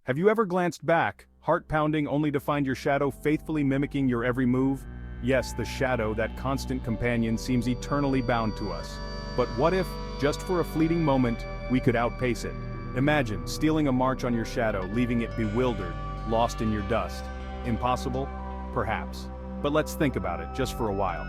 Have you ever glanced back, heart pounding only to find your shadow faithfully mimicking your every move? Yes, the shadow, that constant companion, seems eternally bound to us. But what if, just for a fleeting moment, we could outpace it? Imagine stealing a march on your shadow, leaving it bewildered, lost in your dust. Impossible? Perhaps. But let's think about it, just for a while.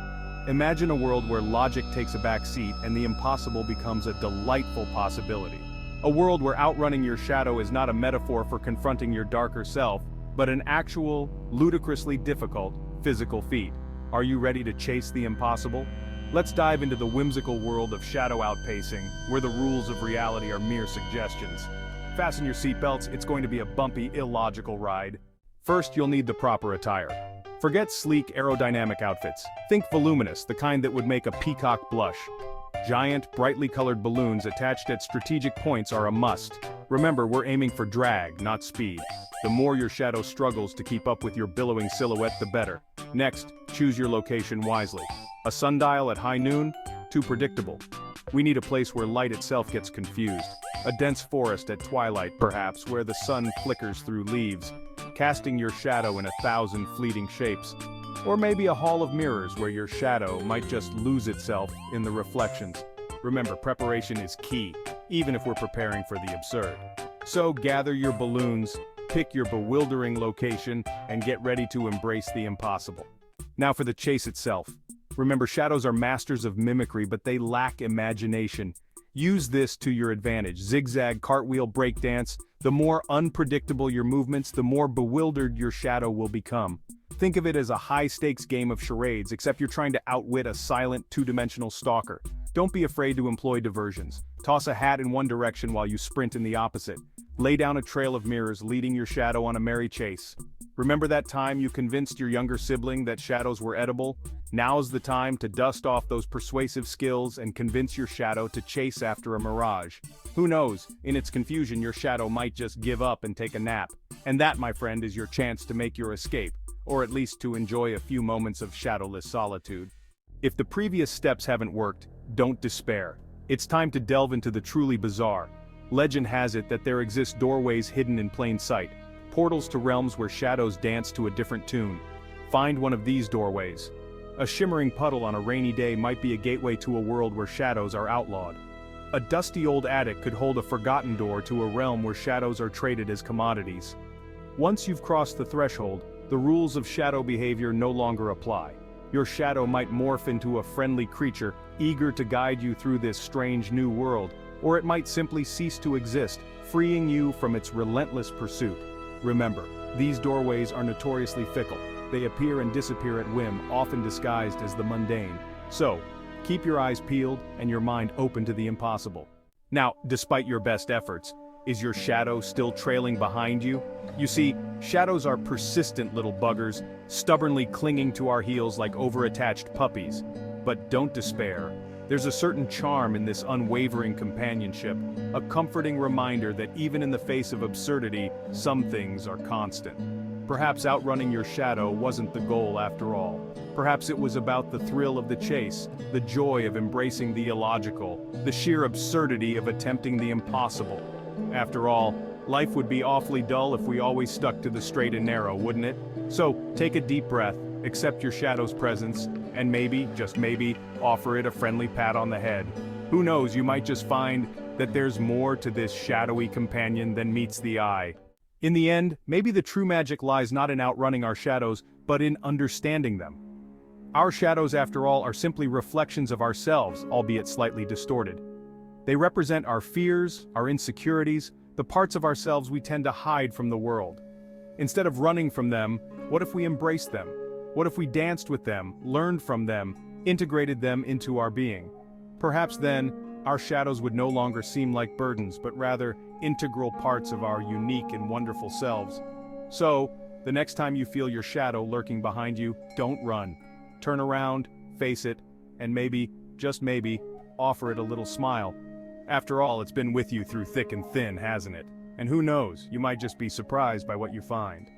Imagine a world where logic takes a back seat and the impossible becomes a delightful possibility. A world where outrunning your shadow is not a metaphor for confronting your darker self, but an actual, ludicrously difficult, physical feat. Are you ready to chase the impossible? Let's dive into the whimsical world of shadow outpacing, where the rules of reality are mere suggestions. Fasten your seatbelts, it's going to be a bumpy, illogical ride. First, you'll need the proper attire. Forget sleek, aerodynamic outfits. Think voluminous, the kind that would make a peacock blush. Giant, brightly colored balloons attached at strategic points are a must. Remember, we're aiming for drag, not speed. The more your shadow struggles to keep up with your billowing silhouette, the better. Next, choose your location wisely. A sundial at high noon? Too predictable. We need a place where light itself gets confused. A dense forest at twilight, perhaps, where the sun flickers through leaves, casting your shadow in 1,000 fleeting shapes. Or maybe a hall of mirrors where your shadow might just lose itself in the reflections. Remember, preparation is key, even if we're preparing for the absurd. So gather your balloons, pick your bewildering location, and get ready to embrace the impossible. Now for the chase itself. Remember, shadows are masters of mimicry, but they lack imagination. Use this to your advantage. Zigzag, cartwheel, breakdance. The more unpredictable your movements, the more bewildered your shadow will become. Think of it as a high-stakes game of charades, except you're trying to outwit a silent, two-dimensional stalker. Don't be afraid to employ diversions. Toss a hat in one direction while you sprint in the opposite. Lay down a trail of mirrors, leading your shadow on a merry chase. Remember that time you convinced your younger sibling that shadows were edible? Now's the time to dust off those persuasive skills and convince your shadow to chase after a mirage. Who knows, in its confusion your shadow might just give up and take a nap. And that, my friend, is your chance to make your escape, or at least to enjoy a few moments of shadowless solitude. If the previous steps haven't worked, don't despair. It's time to delve into the truly bizarre. Legend has it that there exist doorways hidden in plain sight, portals to realms where shadows dance to a different tune. Find one of these doorways. A shimmering puddle on a rainy day might be a gateway to a world where shadows are outlawed. A dusty old attic could hold a forgotten door to a realm where shadows are traded as commodities. Once you've crossed the threshold, the rules of shadow behavior no longer apply. Your shadow might morph into a friendly creature, eager to guide you through this strange new world, or it might simply cease to exist, freeing you from its relentless pursuit. Remember, these doorways are notoriously fickle. They appear and disappear at whim, often disguised as the mundane. So, keep your eyes peeled and your mind open to the impossible. Now, despite your best efforts, is your shadow still trailing behind you? You see, shadows are persistent little buggers, stubbornly clinging to our heels like overattached puppies. But don't despair. There's a certain charm in this unwavering companionship, a comforting reminder that even in the face of absurdity, some things are constant. Perhaps outrunning your shadow wasn't the goal after all. Perhaps it was about the thrill of the chase, the joy of embracing the illogical, the sheer absurdity of attempting the impossible. After all, life would be awfully dull if we always stuck to the straight and narrow, wouldn't it? So, take a deep breath, accept your shadow's presence, and maybe, just maybe, offer it a friendly pat on the head. Who knows, you might just find that there's more to this shadowy companion than meets the eye. In the end, maybe the true magic lies not in outrunning our shadows, but in understanding them. Our shadows, after all, are simply reflections of ourselves, albeit slightly distorted. They represent our fears, our insecurities, the parts of ourselves we tend to hide from the world. Instead of running from them, what if we embraced them? What if we danced with them, learned from them, integrated them into our being? Perhaps then, our shadows would no longer seem like burdens, but rather integral parts of our unique and wonderful selves. So, the next time you feel your shadow lurking behind you, don't run. Turn around, face it, and maybe, just maybe, offer it a little smile. After all, it's been with you through thick and thin, hasn't it? And who knows, you might just be surprised by what you find.